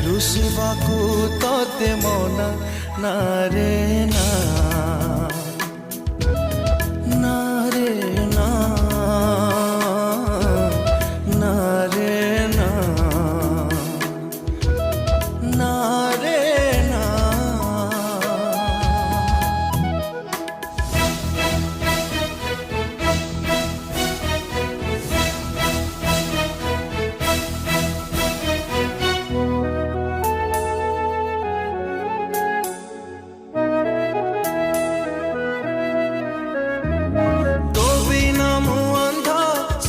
ରୁଷିବାକୁ ତତେ ମନା ନା ରେ ନା ନା ରେ ନା ନା ରେ ନା ନା ରେ ନା।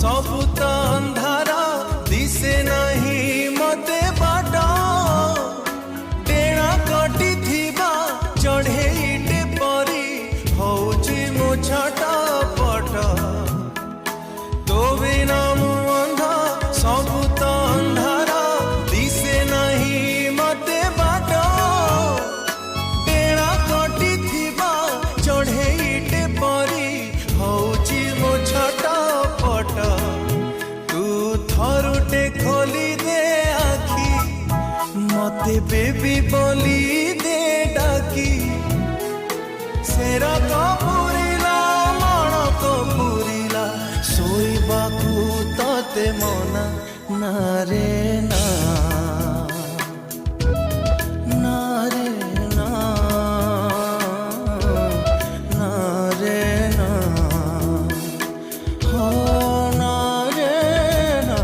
ସବୁ ତ ଅନ୍ଧାର ଦିଶେ ନାହିଁ ମତେ ବାଟ ଟେଣା କଟିଥିବା ଚଢ଼େଇଟେ ପରି ହଉଛି ମୋ ଛଟପଟ ତୋ ବିନା ମୁଁ ଅନ୍ଧ ସବୁ ତ ଅନ୍ଧାର ଦିଶେ ନାହିଁ ମତେ ବାଟ ଟେଣା କଟିଥିବା ଚଢ଼େଇଟେ ପରି ହଉଛି ମୋ ଛଟପଟ ତୁ ଥରୁଟେ ଖୋଲି ଦେ ଆଖି ମତେ ବେବି ବୋଲି ଦେ ଡାକି ସେରା କପୁରିଲା ମଣ କପୁରିଲା ଶୋଇବାକୁ ତତେ ମନା ନା ରେ ନା ନା ରେ ନା ନା ରେ ନା हो ना रे ना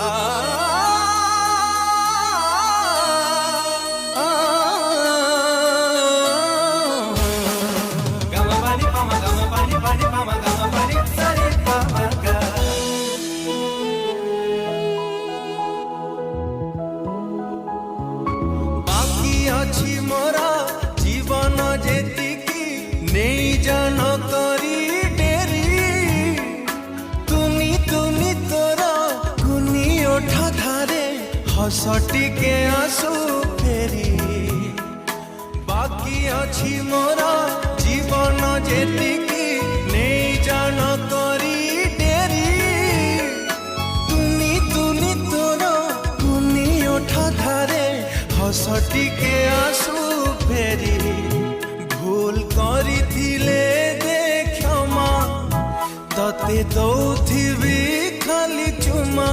आ gama pani pama gama pani sare pama ga बाकी अछि मोरा जीवन जेतिकी नहीं जान करी डेरी तुनी तुनी तोरा कुनी ओठा धारे हसटी के आंसू फेरी बाकी अछि मोरा जीवन जेतिकी नहीं जान करी डेरी तुनी तुनी तोरा कुनी ओठा धारे हसटी के आंसू फेरी भूल करिथिले दे क्षमा तते दौथिबी खाली चुमा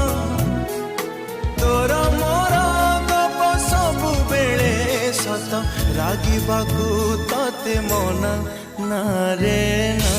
तोरा मोरा गप सबु बेले सत रागिबाकू तते मना ना रे ना।